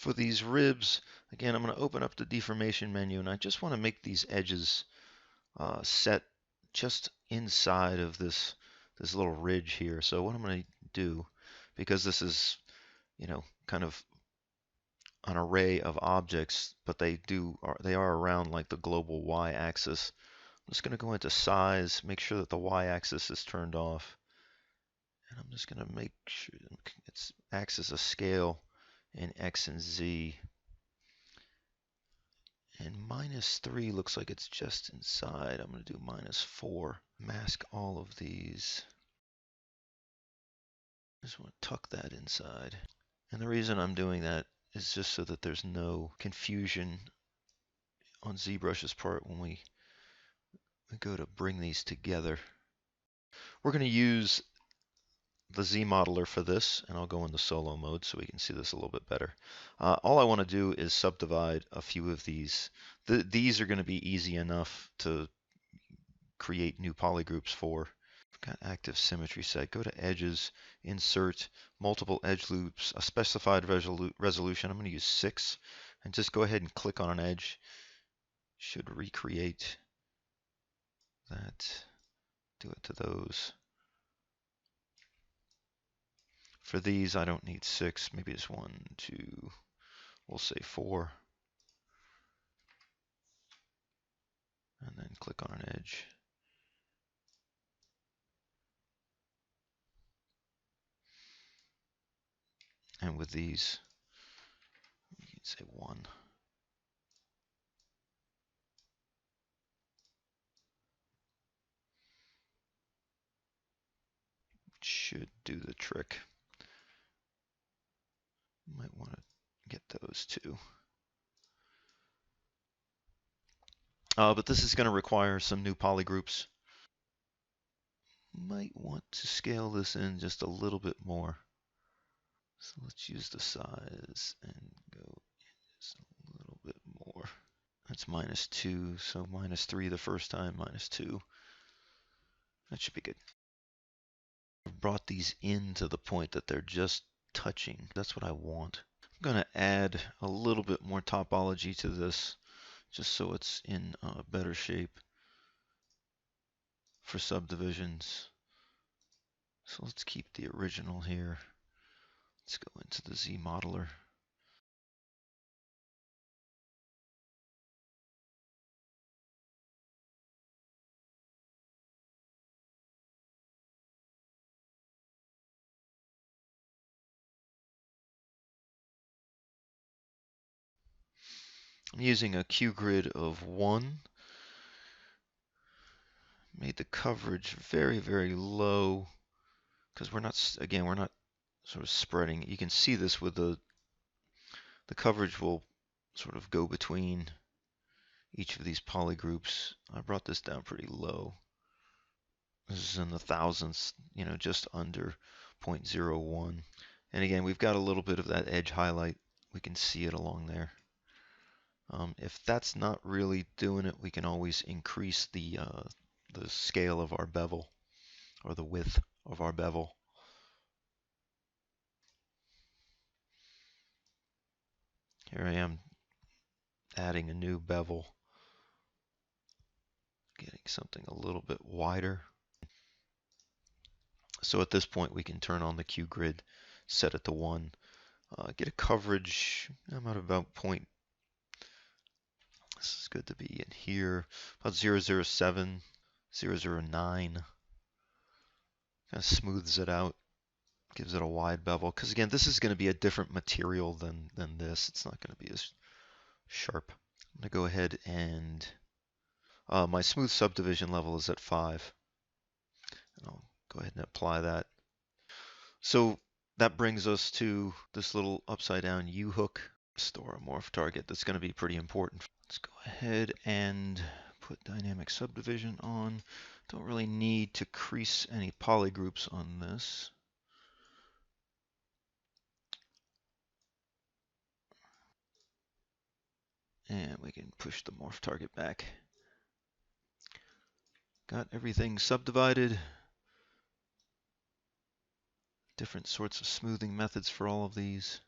For these ribs, again, I'm going to open up the deformation menu, and I just want to make these edges set just inside of this little ridge here. So what I'm going to do, because this is, kind of an array of objects, but they are around like the global y-axis. I'm just going to go into size, make sure that the y-axis is turned off, and I'm just going to make sure its axis of scale in x and z. And -3 looks like it's just inside. I'm going to do -4. Mask all of these. Just want to tuck that inside. And the reason I'm doing that is just so that there's no confusion on ZBrush's part when we go to bring these together. We're going to use the Z modeler for this, and I'll go into solo mode so we can see this a little bit better. All I want to do is subdivide a few of these. These are going to be easy enough to create new polygroups for. We've got active symmetry set. Go to edges, insert, multiple edge loops, a specified resolution. I'm going to use 6, and just go ahead and click on an edge. Should recreate that. Do it to those. For these, I don't need 6, maybe just 1, 2, we'll say 4. And then click on an edge. And with these, you can say 1. Should do the trick. Might want to get those too. But this is going to require some new polygroups. Might want to scale this in just a little bit more. So let's use the size and go just a little bit more. That's -2, so -3 the first time, -2. That should be good. I've brought these in to the point that they're just touching. That's what I want. I'm going to add a little bit more topology to this, just so it's in better shape for subdivisions. So let's keep the original here. Let's go into the Z modeler. I'm using a Q grid of 1. Made the coverage very, very low because we're not sort of spreading. You can see this with the coverage will sort of go between each of these polygroups. I brought this down pretty low. This is in the thousandths, just under 0.01. And again, we've got a little bit of that edge highlight. We can see it along there. If that's not really doing it, we can always increase the scale of our bevel, or the width of our bevel. Here I am adding a new bevel, getting something a little bit wider. So at this point we can turn on the Q grid, set it to 1, get a coverage. I'm at about point. This is good to be in here, about 0.007, 0.009. Kind of smooths it out, gives it a wide bevel. Because again, this is going to be a different material than this. It's not going to be as sharp. I'm going to go ahead and my smooth subdivision level is at 5. And I'll go ahead and apply that. So that brings us to this little upside down U hook. Store a morph target. That's going to be pretty important. Let's go ahead and put dynamic subdivision on. Don't really need to crease any polygroups on this. And we can push the morph target back. Got everything subdivided. Different sorts of smoothing methods for all of these.